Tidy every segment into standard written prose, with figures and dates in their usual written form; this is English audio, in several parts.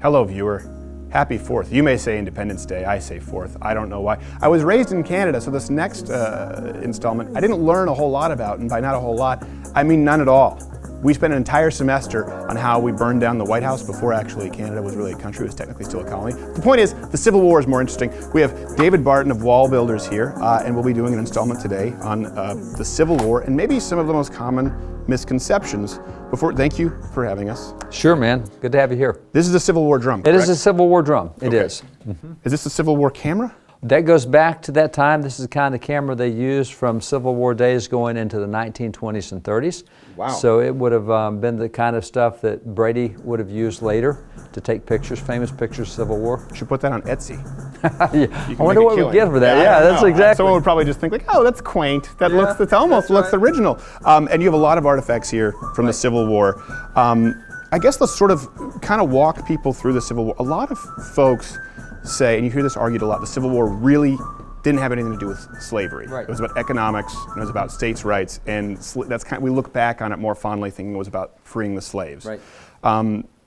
Hello, viewer. Happy 4th. You may say Independence Day, I say 4th. I don't know why. I was raised in Canada, so this next installment I didn't learn a whole lot about, and by not a whole lot, I mean none at all. We spent an entire semester on how we burned down the White House before actually Canada was really a country. It was technically still a colony. The point is, the Civil War is more interesting. We have David Barton of Wall Builders here, and we'll be doing an installment today on the Civil War and maybe some of the most common misconceptions. Thank you for having us. Sure, man. Good to have you here. This is a Civil War drum, It correct? is a Civil War drum. It Okay. is. Is this a Civil War camera? That goes back to that time. This is the kind of camera they used from Civil War days going into the 1920s and 30s. Wow. So it would have been the kind of stuff that Brady would have used later to take pictures, famous pictures of Civil War. You should put that on Etsy. Yeah. I wonder what we get for that. Yeah, I don't that's know. exactly. Someone would probably just think like, oh, that's quaint. That Yeah, it almost that's looks right. original. And you have a lot of artifacts here from the Civil War. I guess let's sort of kind of walk people through the Civil War. A lot of folks say, and you hear this argued a lot, the Civil War really didn't have anything to do with slavery. Right. It was about economics, and it was about states' rights, and that's we look back on it more fondly thinking it was about freeing the slaves. Right.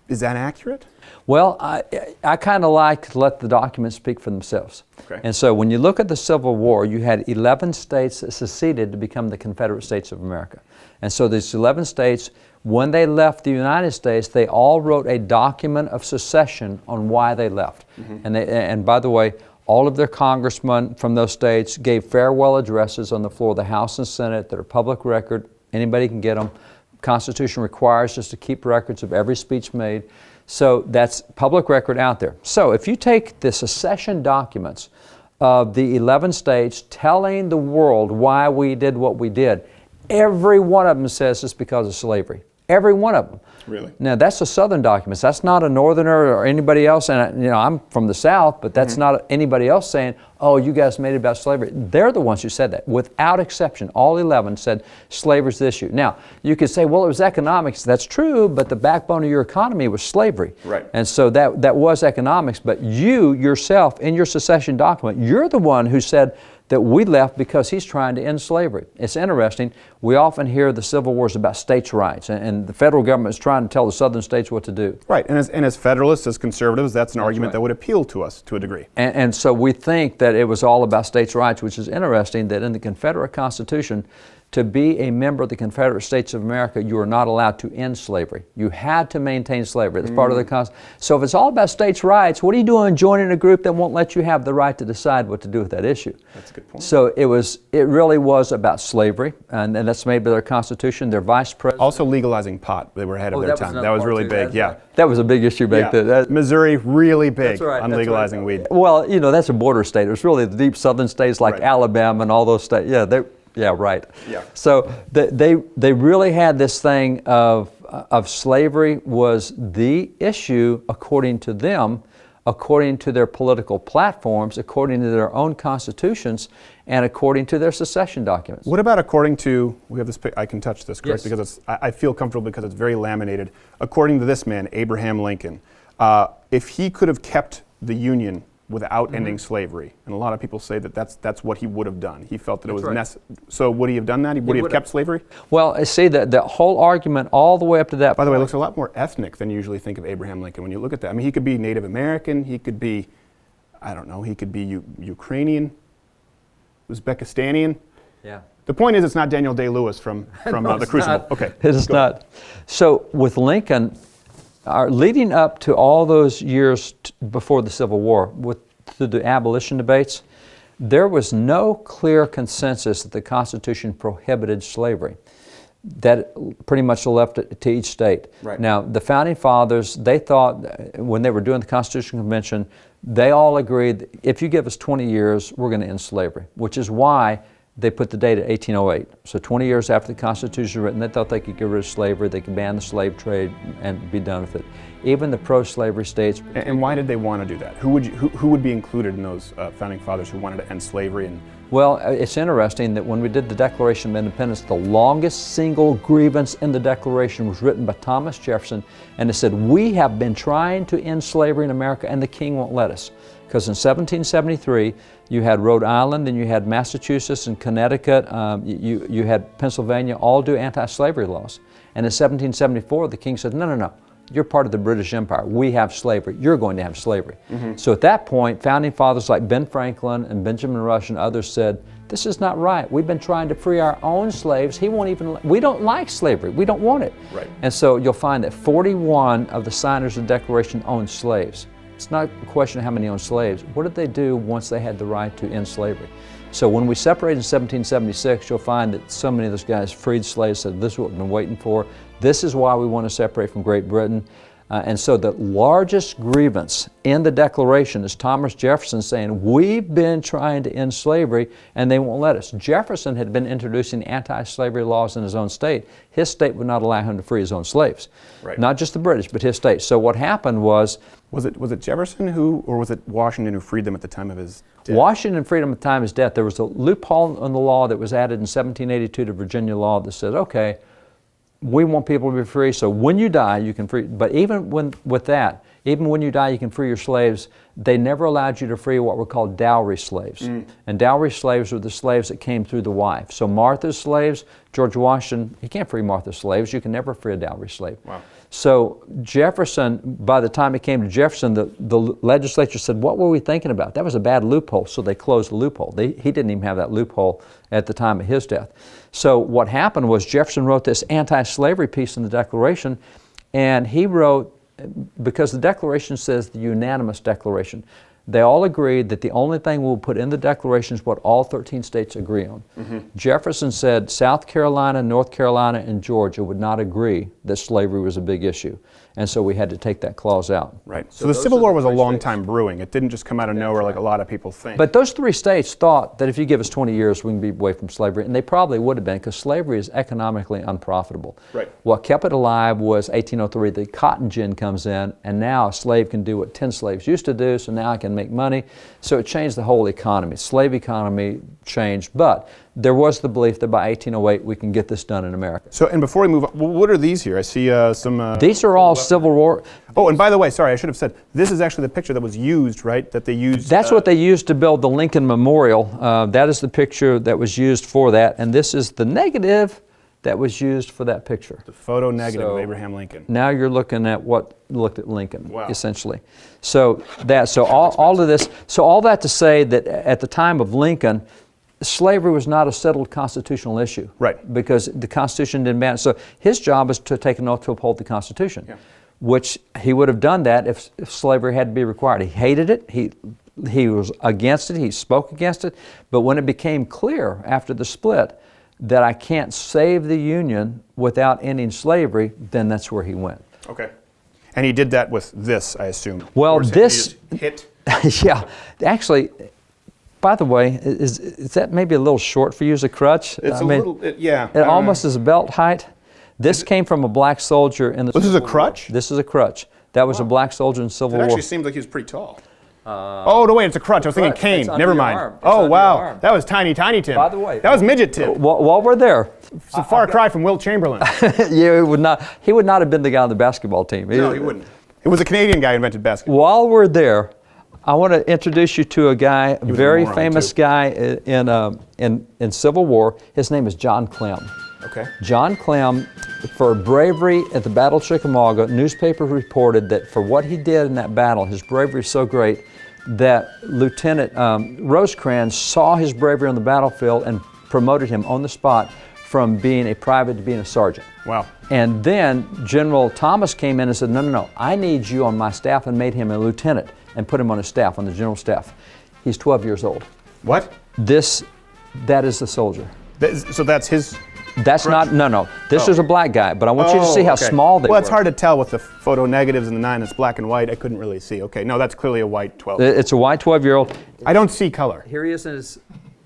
Is that accurate? Well, I kind of like to let the documents speak for themselves. Okay. And so when you look at the Civil War, you had 11 states that seceded to become the Confederate States of America. And so these 11 states, when they left the United States, they all wrote a document of secession on why they left. Mm-hmm. And by the way, all of their congressmen from those states gave farewell addresses on the floor of the House and Senate that are public record. Anybody can get them. Constitution requires us to keep records of every speech made. So that's public record out there. So if you take the secession documents of the 11 states telling the world why we did what we did, every one of them says it's because of slavery. Every one of them. Really? Now that's the Southern documents. That's not a Northerner or anybody else. And I'm from the South, but that's not anybody else saying, "Oh, you guys made it about slavery." They're the ones who said that, without exception. All 11 said slavery's the issue. Now you could say, "Well, it was economics." That's true, but the backbone of your economy was slavery. Right. And so that was economics. But you yourself, in your secession document, you're the one who said that we left because he's trying to end slavery. It's interesting. We often hear the Civil War is about states' rights, and the federal government is trying to tell the southern states what to do. Right, and as Federalists, as conservatives, that's an argument right. that would appeal to us to a degree. And so we think that it was all about states' rights, which is interesting that in the Confederate Constitution, to be a member of the Confederate States of America, you are not allowed to end slavery. You had to maintain slavery. It's part of the Constitution. So if it's all about states' rights, what are you doing joining a group that won't let you have the right to decide what to do with that issue? That's a good point. So it really was about slavery, and that's made by their Constitution. Their vice president. Also legalizing pot. They were ahead of their time. That was really big, yeah. That was a big issue back then. Missouri, really big That's right, on that's legalizing right. weed. Well, that's a border state. It was really the deep southern states like Right. Alabama and all those states. Yeah, right. Yeah. So they really had this thing of slavery was the issue according to them, according to their political platforms, according to their own constitutions, and according to their secession documents. What about according to, we have this, I can touch this, correct? Yes. Because I feel comfortable because it's very laminated. According to this man, Abraham Lincoln, if he could have kept the Union without ending slavery, and a lot of people say that that's what he would have done. He felt that it was necessary. So would he have done that? Would he have kept slavery? Well, see, the whole argument all the way up to that By the way, it point- looks a lot more ethnic than you usually think of Abraham Lincoln when you look at that. I mean, he could be Native American, he could be, I don't know, he could be Ukrainian, Uzbekistanian. Yeah. The point is, it's not Daniel Day-Lewis from The Crucible. Not. Okay. It is not. So with Lincoln, leading up to all those years before the Civil War, through the abolition debates, there was no clear consensus that the Constitution prohibited slavery. That pretty much left it to each state. Right. Now, the Founding Fathers, they thought, when they were doing the Constitutional Convention, they all agreed, if you give us 20 years, we're going to end slavery, which is why they put the date at 1808. So 20 years after the Constitution was written, they thought they could get rid of slavery, they could ban the slave trade and be done with it. Even the pro-slavery states. And why did they want to do that? Who would be included in those Founding Fathers who wanted to end slavery? Well, it's interesting that when we did the Declaration of Independence, the longest single grievance in the Declaration was written by Thomas Jefferson, and it said, "We have been trying to end slavery in America and the King won't let us." Because in 1773, you had Rhode Island and you had Massachusetts and Connecticut, you had Pennsylvania all do anti-slavery laws. And in 1774, the King said, no, you're part of the British Empire. We have slavery. You're going to have slavery. So at that point, founding fathers like Ben Franklin and Benjamin Rush and others said, this is not right. We've been trying to free our own slaves. We don't like slavery. We don't want it. Right. And so you'll find that 41 of the signers of the Declaration owned slaves. It's not a question of how many owned slaves. What did they do once they had the right to end slavery? So when we separated in 1776, you'll find that so many of those guys freed slaves, said this is what we've been waiting for. This is why we want to separate from Great Britain. And so the largest grievance in the Declaration is Thomas Jefferson saying, we've been trying to end slavery and they won't let us. Jefferson had been introducing anti-slavery laws in his own state. His state would not allow him to free his own slaves. Right. Not just the British, but his state. So what happened was... Was it Jefferson or was it Washington who freed them at the time of his death? Washington freed them at the time of his death. There was a loophole in the law that was added in 1782 to Virginia law that said, okay, we want people to be free, so when you die, you can free. But even with that, even when you die, you can free your slaves. They never allowed you to free what were called dowry slaves. And dowry slaves were the slaves that came through the wife. So Martha's slaves, George Washington, you can't free Martha's slaves. You can never free a dowry slave. Wow. So Jefferson, by the time it came to Jefferson, the legislature said, what were we thinking about? That was a bad loophole, so they closed the loophole. He didn't even have that loophole at the time of his death. So what happened was Jefferson wrote this anti-slavery piece in the Declaration, and he wrote, because the Declaration says the unanimous declaration, they all agreed that the only thing we'll put in the Declaration is what all 13 states agree on. Jefferson said South Carolina, North Carolina, and Georgia would not agree that slavery was a big issue. And so we had to take that clause out. Right. So the Civil War was a long time brewing. It didn't just come out of nowhere like a lot of people think. But those three states thought that if you give us 20 years, we can be away from slavery. And they probably would have been, because slavery is economically unprofitable. Right. What kept it alive was 1803, the cotton gin comes in, and now a slave can do what 10 slaves used to do, so now I can make money. So it changed the whole economy. Slave economy changed, but there was the belief that by 1808 we can get this done in America. So, and before we move on, what are these here? I see some... These are all Civil War. Oh, and by the way, sorry, I should have said, this is actually the picture that was used, right? That they used... That's what they used to build the Lincoln Memorial. That is the picture that was used for that, and this is the negative that was used for that picture. The photo negative of Abraham Lincoln. Now you're looking at what looked at Lincoln, wow, essentially. So all of this, so all that to say that at the time of Lincoln, slavery was not a settled constitutional issue. Right. Because the Constitution didn't ban it. So his job was to take an oath to uphold the Constitution, which he would have done that if slavery had to be required. He hated it. He was against it. He spoke against it. But when it became clear after the split that I can't save the Union without ending slavery, then that's where he went. Okay. And he did that with this, I assume. Well, this... hit? Yeah. Actually, by the way, is that maybe a little short for you as a crutch? It's little, yeah. It almost is belt height. This came from a black soldier in the... This is a crutch? This is a crutch. That was a black soldier in the Civil War. It actually seems like he was pretty tall. Oh, no, wait, it's a crutch. I was thinking cane. Never mind. Oh, wow. That was tiny Tim. By the way. That was midget Tim. While we're there. It's a far cry from Wilt Chamberlain. Yeah, he would not have been the guy on the basketball team. No, he wouldn't. It was a Canadian guy who invented basketball. While we're there, I want to introduce you to a guy, a very famous guy in Civil War. His name is John Clem. Okay. John Clem, for bravery at the Battle of Chickamauga, newspapers reported that for what he did in that battle, his bravery is so great that Lieutenant Rosecrans saw his bravery on the battlefield and promoted him on the spot from being a private to being a sergeant. Wow. And then General Thomas came in and said, no, I need you on my staff, and made him a lieutenant and put him on his staff, on the general staff. He's 12 years old. What? That is the soldier. So that's his... That's not, no. This is a black guy, but I want you to see how small they were. Well, it's hard to tell with the photo negatives and the 9 that's black and white. I couldn't really see. Okay, no, that's clearly a white 12. It's a white 12-year-old. I don't see color. Here he is in his...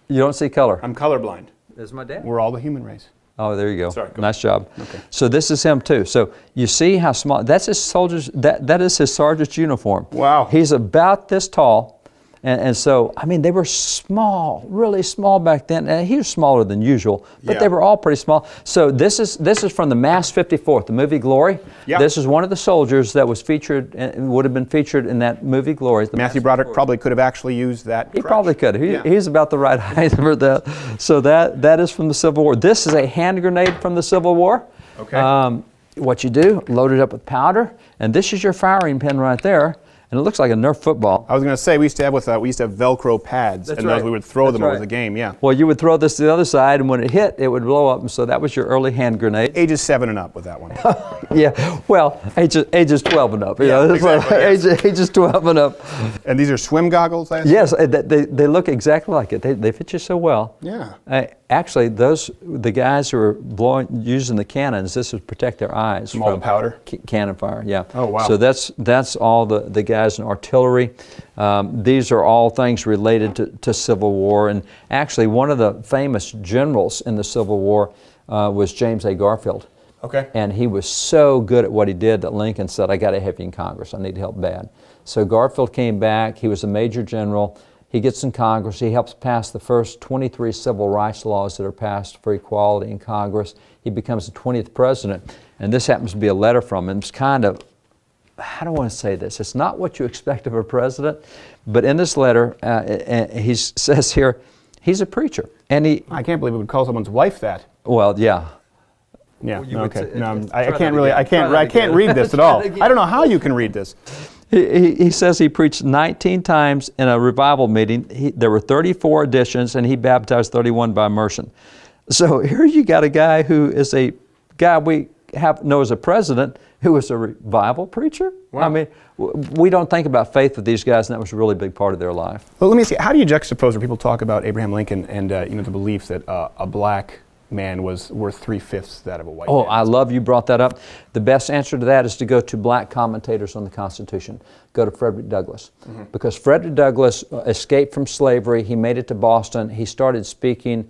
You don't see color? I'm colorblind. There's my dad. We're all the human race. Oh, there you go. Sorry, go nice job. Okay. So this is him too. So you see how small, that's his soldier's, that is his sergeant's uniform. Wow. He's about this tall. And so, I mean, they were small, really small back then. And he was smaller than usual, but they were all pretty small. So this is from the Mass 54th, the movie Glory. Yeah. This is one of the soldiers that was featured, and would have been featured in that movie Glory. Matthew Broderick probably could have actually used that. He probably could. He's about the right height for that. So that is from the Civil War. This is a hand grenade from the Civil War. Okay. what you do, load it up with powder, and this is your firing pin right there. And it looks like a Nerf football. I was going to say we used to have Velcro pads, That's and right. those we would throw That's them right. over the game. Yeah. Well, you would throw this to the other side, and when it hit, it would blow up. And so that was your early hand grenade. Ages 7 and up with that one. Yeah. Well, ages 12 and up. You know, exactly, yes. Ages 12 and up. And these are swim goggles, I assume? Yes, they look exactly like it. They fit you so well. Yeah. Actually, the guys who are using the cannons, this would protect their eyes from all the powder? Cannon fire, yeah. Oh, wow. So that's all the guys in artillery. These are all things related to Civil War. And actually, one of the famous generals in the Civil War was James A. Garfield. Okay. And he was so good at what he did that Lincoln said, I got to have you in Congress. I need help bad. So Garfield came back. He was a major general. He gets in Congress. He helps pass the first 23 civil rights laws that are passed for equality in Congress. He becomes the 20th president. And this happens to be a letter from him. It's kind of, how do I want to say this? It's not what you expect of a president. But in this letter, he says here, he's a preacher. And I can't believe we would call someone's wife that. Well, yeah. Yeah, You would okay. say- No, try I that can't really, again. I can't read this at all. I don't know how you can read this. He says he preached 19 times in a revival meeting. There were 34 additions, and he baptized 31 by immersion. So here you got a guy who is a guy we know as a president who was a revival preacher. Wow. I mean, we don't think about faith with these guys, and that was a really big part of their life. Well, let me ask you, how do you juxtapose when people talk about Abraham Lincoln and the beliefs that a black man was worth 3/5 that of a white Oh, man? I love you brought that up. The best answer to that is to go to black commentators on the Constitution. Go to Frederick Douglass. Because Frederick Douglass escaped from slavery. He made it to Boston. He started speaking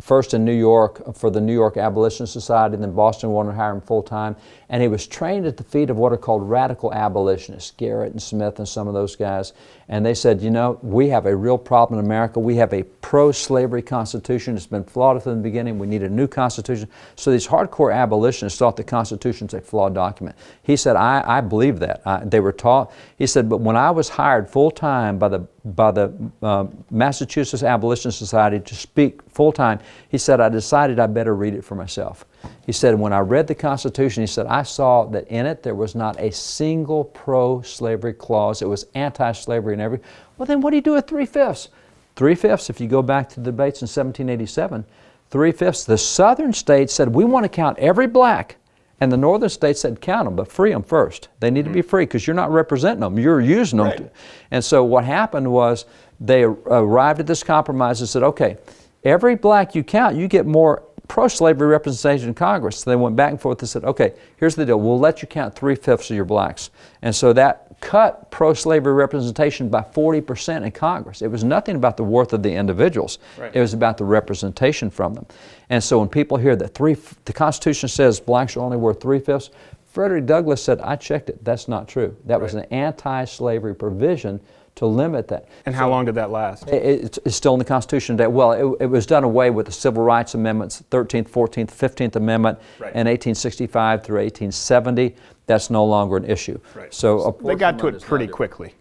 first in New York for the New York Abolition Society, and then Boston wanted to hire him full-time. And he was trained at the feet of what are called radical abolitionists, Garrett and Smith and some of those guys. And they said, you know, we have a real problem in America. We have a pro-slavery constitution. It's been flawed from the beginning. We need a new constitution. So these hardcore abolitionists thought the Constitution's a flawed document. He said, I believe that. They were taught. He said, but when I was hired full-time by the Massachusetts Abolition Society to speak full-time, he said, I decided I better read it for myself. He said, when I read the Constitution, he said, I saw that in it there was not a single pro-slavery clause. It was anti-slavery in every. Well, then what do you do with 3/5? 3/5, if you go back to the debates in 1787, 3/5, the southern states said, we want to count every black. And the northern states said, count them, but free them first. They need to be free because you're not representing them. You're using them. Right. And so what happened was they arrived at this compromise and said, okay, every black you count, you get more pro-slavery representation in Congress. So they went back and forth and said, okay, here's the deal. We'll let you count 3/5 of your blacks. And so that cut pro-slavery representation by 40% in Congress. It was nothing about the worth of the individuals. Right. It was about the representation from them. And so when people hear that the Constitution says blacks are only worth 3/5, Frederick Douglass said, I checked it. That's not true. That was an anti-slavery provision to limit that. And how long did that last? It's still in the Constitution today. Well, it was done away with the Civil Rights Amendments, 13th, 14th, 15th Amendment in 1865 through 1870. That's no longer an issue. Right. So They got to it pretty quickly.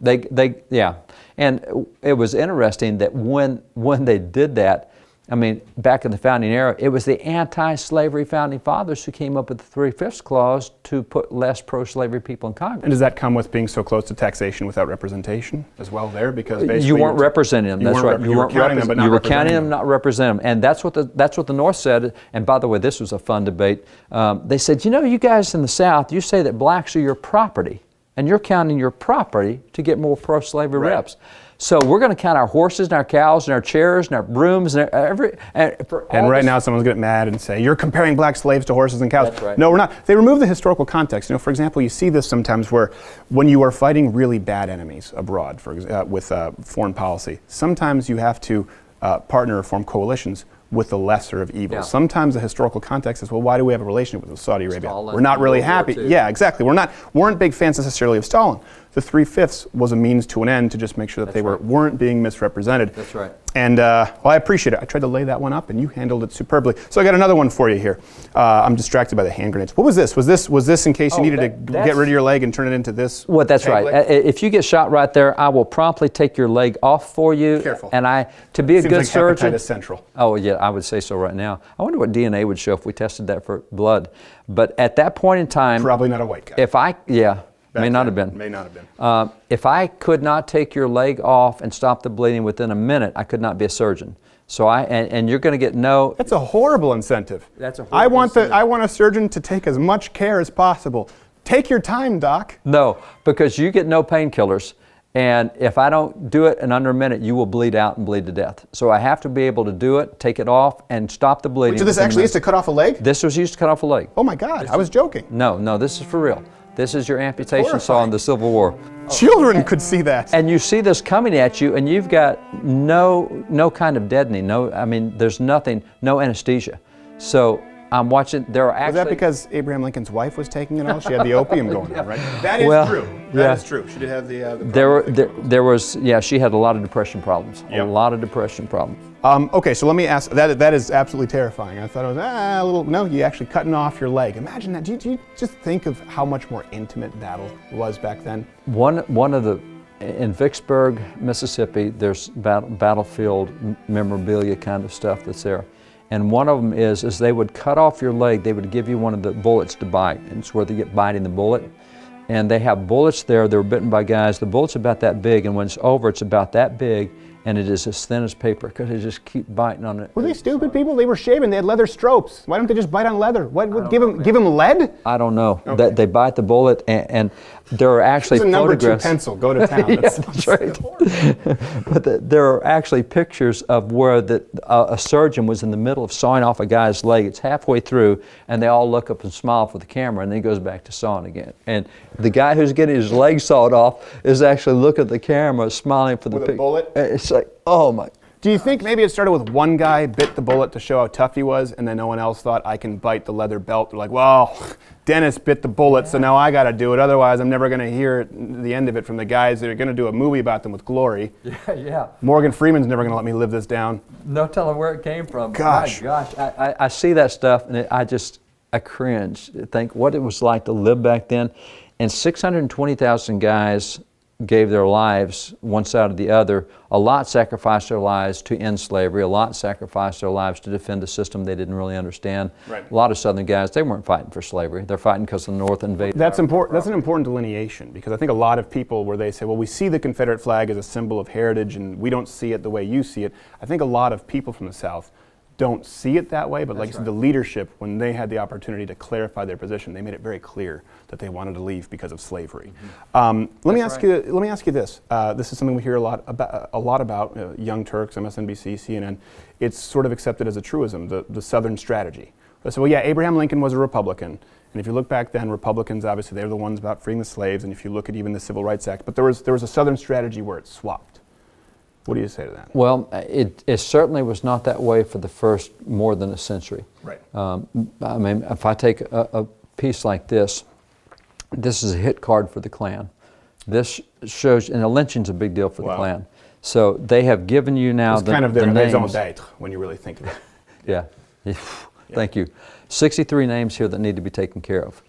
Yeah. And it was interesting that when they did that, I mean, back in the founding era, it was the anti-slavery founding fathers who came up with the 3/5 clause to put less pro-slavery people in Congress. And does that come with being so close to taxation without representation as well there? Because basically you weren't representing them. That's right. You were counting them, but not you were representing counting them. them, not representing them. And that's what the North said. And by the way, this was a fun debate. They said, you know, you guys in the South, you say that blacks are your property, and you're counting your property to get more pro-slavery reps. So we're going to count our horses and our cows and our chairs and our brooms and And right now someone's going to get mad and say, you're comparing black slaves to horses and cows. That's right. No, we're not. They remove the historical context. You know, for example, you see this sometimes where when you are fighting really bad enemies abroad with foreign policy, sometimes you have to partner or form coalitions with the lesser of evils. Yeah. Sometimes the historical context is, well, why do we have a relationship with Saudi Arabia? Stalin, We're not really World War happy. II. Yeah, exactly. Weren't big fans necessarily of Stalin. The 3/5 was a means to an end to just make sure that they weren't being misrepresented. That's right. And well, I appreciate it. I tried to lay that one up, and you handled it superbly. So I got another one for you here. I'm distracted by the hand grenades. What was this? Was this in case you needed to get rid of your leg and turn it into this? Well, that's right. If you get shot right there, I will promptly take your leg off for you. Careful. And to be a good surgeon. Hepatitis central. Oh yeah, I would say so right now. I wonder what DNA would show if we tested that for blood. But at that point in time, probably not a white guy. May not have been. May not have been. If I could not take your leg off and stop the bleeding within a minute, I could not be a surgeon. So and you're going to get no. That's a horrible incentive. That's a horrible incentive. I want a surgeon to take as much care as possible. Take your time, doc. No, because you get no painkillers. And if I don't do it in under a minute, you will bleed out and bleed to death. So I have to be able to do it, take it off, and stop the bleeding. So this actually is to cut off a leg? This was used to cut off a leg. Oh my God, I was joking. No, this is for real. This is your amputation saw in the Civil War. Children could see that. And you see this coming at you, and you've got no kind of deadening. There's nothing, no anesthesia. So I'm watching. There are actually. Was that because Abraham Lincoln's wife was taking it all? She had the opium going on, right? That is true. That is true. She did have the. She had a lot of depression problems. Yep. A lot of depression problems. Okay, so let me ask. That is absolutely terrifying. I thought it was a little. No, you actually cutting off your leg. Imagine that. Do you just think of how much more intimate battle was back then? In Vicksburg, Mississippi, there's battlefield memorabilia kind of stuff that's there. And one of them is they would cut off your leg, they would give you one of the bullets to bite. And it's where they get biting the bullet. And they have bullets there, they were bitten by guys. The bullet's about that big, and when it's over, it's about that big, and it is as thin as paper, because they just keep biting on it. Were they stupid people? They were shaven, they had leather stropes. Why don't they just bite on leather? Give them lead? I don't know. Okay. They bite the bullet, and there are actually photographs. Number 2 pencil, go to town. That's right. But there are actually pictures of where a surgeon was in the middle of sawing off a guy's leg. It's halfway through, and they all look up and smile for the camera, and then he goes back to sawing again. And the guy who's getting his leg sawed off is actually looking at the camera, smiling for the picture. With a bullet? It's like, oh my. Do you think maybe it started with one guy bit the bullet to show how tough he was, and then no one else thought, I can bite the leather belt? They're like, well, Dennis bit the bullet, so now I got to do it. Otherwise, I'm never going to hear the end of it from the guys that are going to do a movie about them with glory. Yeah. Morgan Freeman's never going to let me live this down. No telling where it came from. Gosh. My gosh. I see that stuff, and I cringe. Think what it was like to live back then. And 620,000 guys gave their lives one side or the other. A lot sacrificed their lives to end slavery. A lot sacrificed their lives to defend a system they didn't really understand. Right. A lot of Southern guys, they weren't fighting for slavery. They're fighting because the North invaded. That's important. That's an important delineation, because I think a lot of people, where they say, well, we see the Confederate flag as a symbol of heritage and we don't see it the way you see it. I think a lot of people from the South don't see it that way, but like the leadership, when they had the opportunity to clarify their position, they made it very clear that they wanted to leave because of slavery. Let me ask you this. This is something we hear a lot about. Young Turks, MSNBC, CNN. It's sort of accepted as a truism, the Southern strategy. So, well, yeah, Abraham Lincoln was a Republican, and if you look back then, Republicans obviously they're the ones about freeing the slaves, and if you look at even the Civil Rights Act, but there was a Southern strategy where it swapped. What do you say to that? Well, it certainly was not that way for the first more than a century. Right. If I take a piece like this is a hit card for the Klan. This shows, and a lynching's a big deal for the Klan. So they have given you now it's kind of their raison d'etre when you really think of it. Yeah. Thank you. 63 names here that need to be taken care of.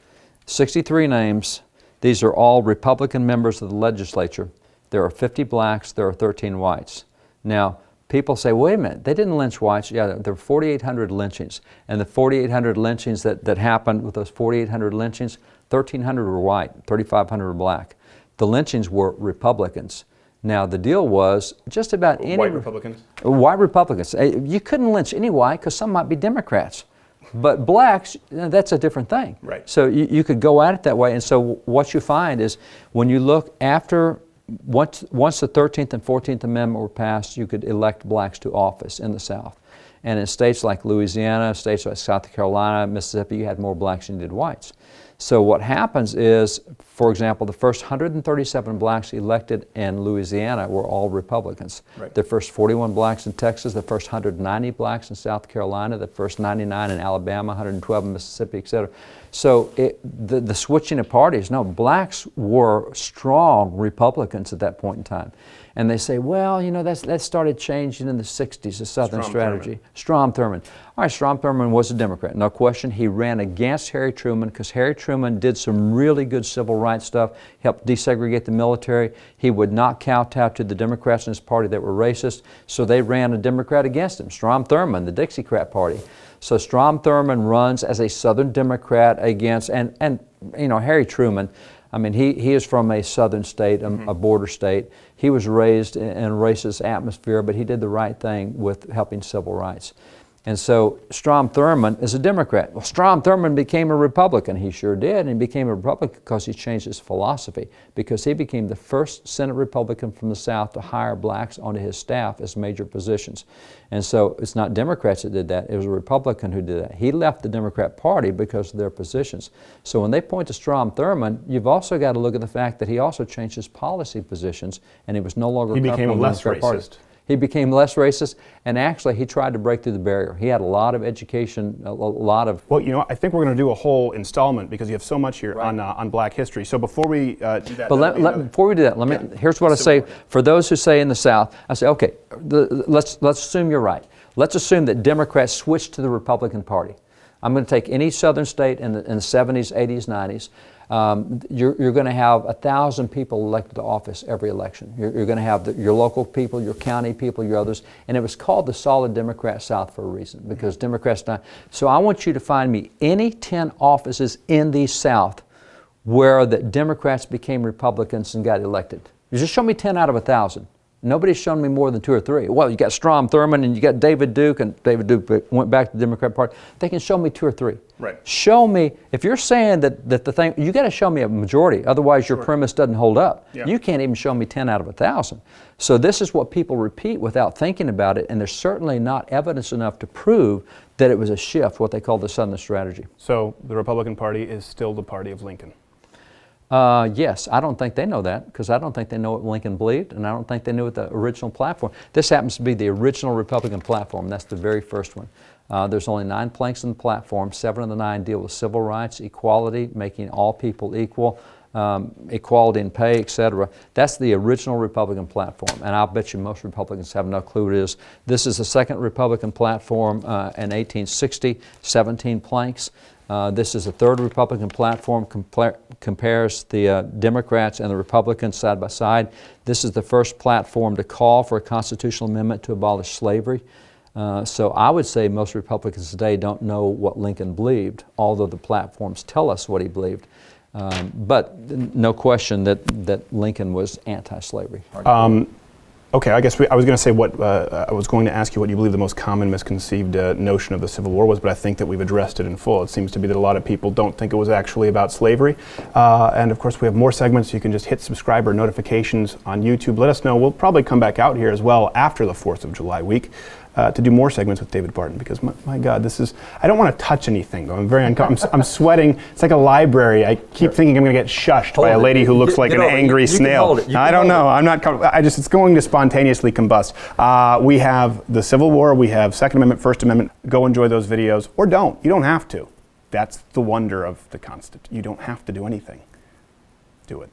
63 names. These are all Republican members of the legislature. There are 50 blacks, there are 13 whites. Now, people say, wait a minute, they didn't lynch whites. Yeah, there were 4,800 lynchings. And the 4,800 lynchings that happened with those 4,800 lynchings, 1,300 were white, 3,500 were black. The lynchings were Republicans. Now, the deal was just about any... White Republicans? White Republicans. You couldn't lynch any white because some might be Democrats. But blacks, that's a different thing. Right. So you could go at it that way. And so what you find is when you look after... Once the 13th and 14th Amendment were passed, you could elect blacks to office in the South. And in states like Louisiana, states like South Carolina, Mississippi, you had more blacks than you did whites. So what happens is, for example, the first 137 blacks elected in Louisiana were all Republicans. Right. The first 41 blacks in Texas, the first 190 blacks in South Carolina, the first 99 in Alabama, 112 in Mississippi, etc. So the switching of parties, no, blacks were strong Republicans at that point in time. And they say, well, you know, that started changing in the 60s, the Southern strategy. Strom Thurmond. All right, Strom Thurmond was a Democrat, no question. He ran against Harry Truman because Harry Truman did some really good civil rights stuff, helped desegregate the military. He would not kowtow to the Democrats in his party that were racist, so they ran a Democrat against him, Strom Thurmond, the Dixiecrat Party. So Strom Thurmond runs as a Southern Democrat against, and you know, Harry Truman, I mean, he is from a southern state, a border state. He was raised in a racist atmosphere, but he did the right thing with helping civil rights. And so Strom Thurmond is a Democrat. Well, Strom Thurmond became a Republican. He sure did, and he became a Republican because he changed his philosophy, because he became the first Senate Republican from the South to hire blacks onto his staff as major positions. And so it's not Democrats that did that, it was a Republican who did that. He left the Democrat Party because of their positions. So when they point to Strom Thurmond, you've also got to look at the fact that he also changed his policy positions, and he was no longer he became less racist. He became less racist, and actually he tried to break through the barrier. He had a lot of education, a lot of... Well, you know, I think we're going to do a whole installment because you have so much here on black history. So before we do that... But before we do that, here's what I say. For those who say in the South, I say, okay, let's assume you're right. Let's assume that Democrats switched to the Republican Party. I'm going to take any southern state in the 70s, 80s, 90s. You're going to have 1,000 people elected to office every election. You're going to have your local people, your county people, your others. And it was called the Solid Democrat South for a reason, because Democrats not. So I want you to find me any 10 offices in the South where the Democrats became Republicans and got elected. You just show me 10 out of 1,000. Nobody's shown me more than 2 or 3. Well, you got Strom Thurmond and you got David Duke, and David Duke went back to the Democrat Party. They can show me 2 or 3. Right. Show me, if you're saying that the thing, you got to show me a majority, otherwise your premise doesn't hold up. Yeah. You can't even show me 10 out of 1,000. So this is what people repeat without thinking about it, and there's certainly not evidence enough to prove that it was a shift, what they call the Southern strategy. So the Republican Party is still the party of Lincoln? Yes, I don't think they know that, because I don't think they know what Lincoln believed, and I don't think they knew what the original platform. This happens to be the original Republican platform. That's the very first one. There's only 9 planks in the platform. 7 of the 9 deal with civil rights, equality, making all people equal, equality in pay, etc. That's the original Republican platform, and I'll bet you most Republicans have no clue what it is. This is the second Republican platform in 1860, 17 planks. This is the third Republican platform, compares the Democrats and the Republicans side by side. This is the first platform to call for a constitutional amendment to abolish slavery. So I would say most Republicans today don't know what Lincoln believed, although the platforms tell us what he believed. But no question that Lincoln was anti-slavery. Okay, I guess I was going to say I was going to ask you what you believe the most common misconceived notion of the Civil War was, but I think that we've addressed it in full. It seems to be that a lot of people don't think it was actually about slavery. And of course we have more segments. You can just hit subscribe or notifications on YouTube. Let us know. We'll probably come back out here as well after the 4th of July week to do more segments with David Barton, because my God, I don't want to touch anything though. I'm very uncomfortable. I'm sweating. It's like a library. I keep thinking I'm going to get shushed by a lady who looks like an angry snail. I don't know. I'm not, it's going to spontaneously combust. We have the Civil War, we have Second Amendment, First Amendment. Go enjoy those videos, or don't. You don't have to. That's the wonder of the Constitution. You don't have to do anything. Do it.